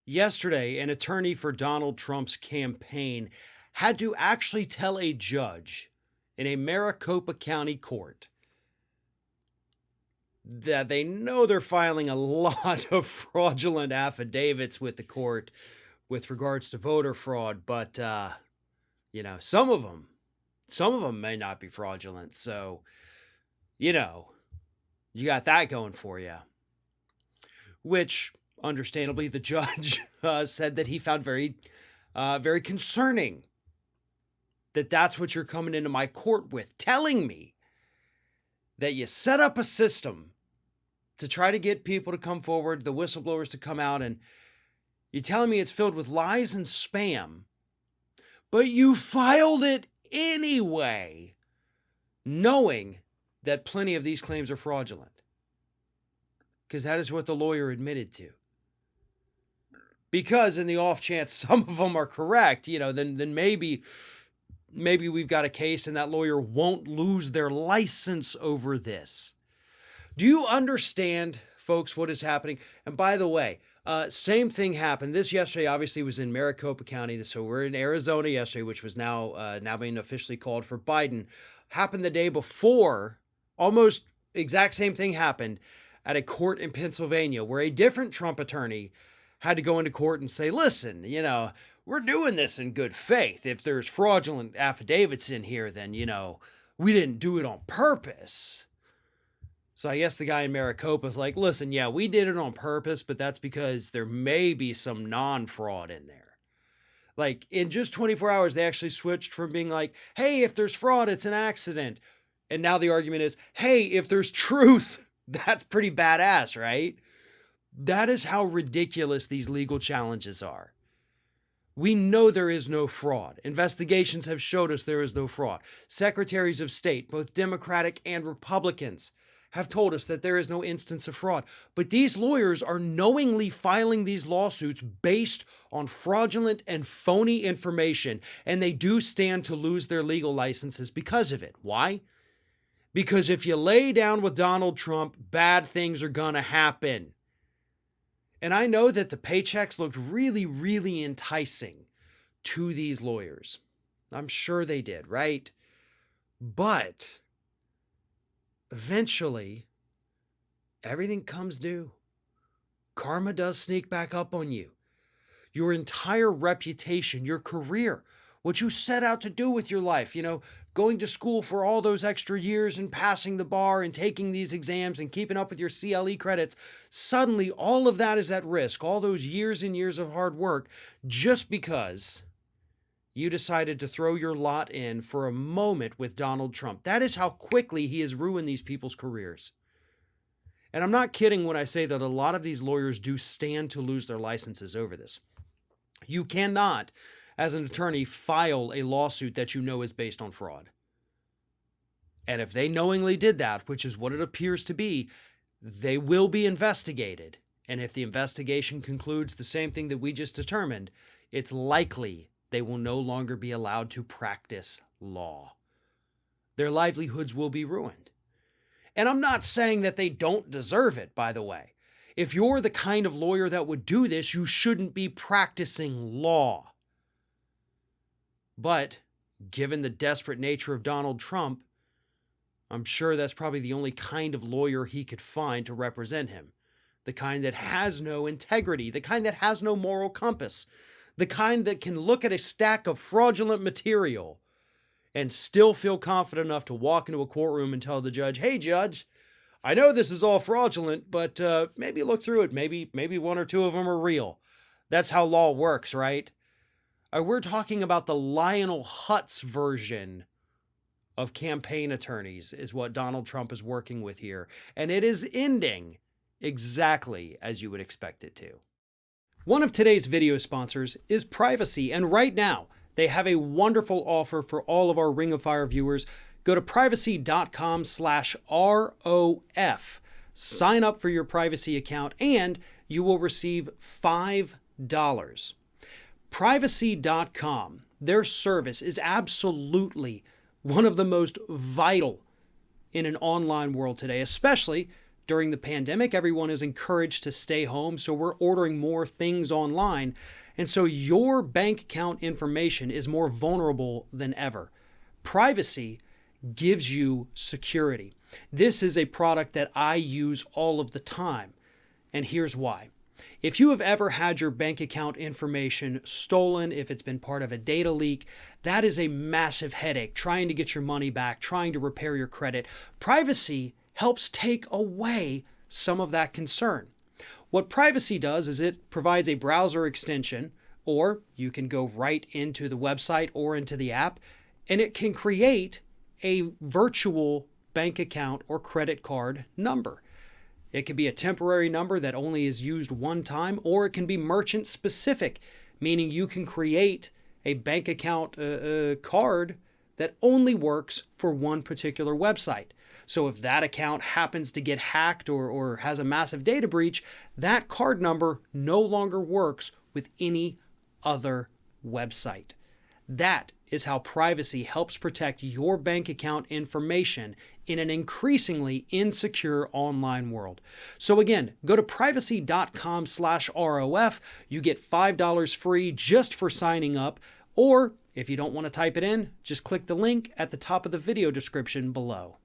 Yesterday, an attorney for Donald Trump's campaign had to actually tell a judge in a Maricopa County court that they know they're filing a lot of fraudulent affidavits with the court with regards to voter fraud, but some of them may not be fraudulent. So, you got that going for you, which understandably the judge said that he found very concerning. That's what you're coming into my court with, telling me that you set up a system to try to get people to come forward, the whistleblowers to come out, and you're telling me it's filled with lies and spam, but you filed it anyway, knowing that plenty of these claims are fraudulent. Because that is what the lawyer admitted to. Because in the off chance some of them are correct, then maybe we've got a case and that lawyer won't lose their license over this. Do you understand, folks, what is happening? And by the way, same thing happened. This yesterday obviously was in Maricopa County. So we're in Arizona yesterday, which was now being officially called for Biden. Happened the day before, almost exact same thing happened at a court in Pennsylvania where a different Trump attorney had to go into court and say, listen, we're doing this in good faith. If there's fraudulent affidavits in here, then, we didn't do it on purpose. So I guess the guy in Maricopa is like, listen, yeah, we did it on purpose, but that's because there may be some non-fraud in there. Like in just 24 hours, they actually switched from being like, hey, if there's fraud, it's an accident. And now the argument is, hey, if there's truth, that's pretty badass, right? That is how ridiculous these legal challenges are. We know there is no fraud. Investigations have showed us there is no fraud. Secretaries of State, both Democratic and Republicans, have told us that there is no instance of fraud. But these lawyers are knowingly filing these lawsuits based on fraudulent and phony information, and they do stand to lose their legal licenses because of it. Why? Because if you lay down with Donald Trump, bad things are gonna happen. And I know that the paychecks looked really, really enticing to these lawyers. I'm sure they did, right? But eventually, everything comes due. Karma does sneak back up on you. Your entire reputation, your career, what you set out to do with your life, going to school for all those extra years and passing the bar and taking these exams and keeping up with your CLE credits, suddenly all of that is at risk, all those years and years of hard work, just because you decided to throw your lot in for a moment with Donald Trump. That is how quickly he has ruined these people's careers. And I'm not kidding when I say that a lot of these lawyers do stand to lose their licenses over this. You cannot, as an attorney, file a lawsuit that you know is based on fraud. And if they knowingly did that, which is what it appears to be, they will be investigated. And if the investigation concludes the same thing that we just determined, it's likely they will no longer be allowed to practice law. Their livelihoods will be ruined. And I'm not saying that they don't deserve it, by the way. If you're the kind of lawyer that would do this, you shouldn't be practicing law. But given the desperate nature of Donald Trump, I'm sure that's probably the only kind of lawyer he could find to represent him. The kind that has no integrity, the kind that has no moral compass, the kind that can look at a stack of fraudulent material and still feel confident enough to walk into a courtroom and tell the judge, hey, judge, I know this is all fraudulent, but maybe look through it. Maybe one or two of them are real. That's how law works, right? We're talking about the Lionel Hutz version of campaign attorneys is what Donald Trump is working with here. And it is ending exactly as you would expect it to. One of today's video sponsors is Privacy, and right now they have a wonderful offer for all of our Ring of Fire viewers. Go to privacy.com/ROF. Sign up for your Privacy account and you will receive $5. Privacy.com, their service is absolutely one of the most vital in an online world today, especially During the pandemic, everyone is encouraged to stay home, so we're ordering more things online. And so your bank account information is more vulnerable than ever. Privacy gives you security. This is a product that I use all of the time, and here's why. If you have ever had your bank account information stolen, if it's been part of a data leak, that is a massive headache, trying to get your money back, trying to repair your credit. Privacy helps take away some of that concern. What Privacy does is it provides a browser extension, or you can go right into the website or into the app, and it can create a virtual bank account or credit card number. It can be a temporary number that only is used one time, or it can be merchant specific, meaning you can create a bank account card that only works for one particular website. So if that account happens to get hacked or has a massive data breach, that card number no longer works with any other website. That is how Privacy helps protect your bank account information in an increasingly insecure online world. So again, go to privacy.com/ROF. You get $5 free just for signing up. Or if you don't want to type it in, just click the link at the top of the video description below.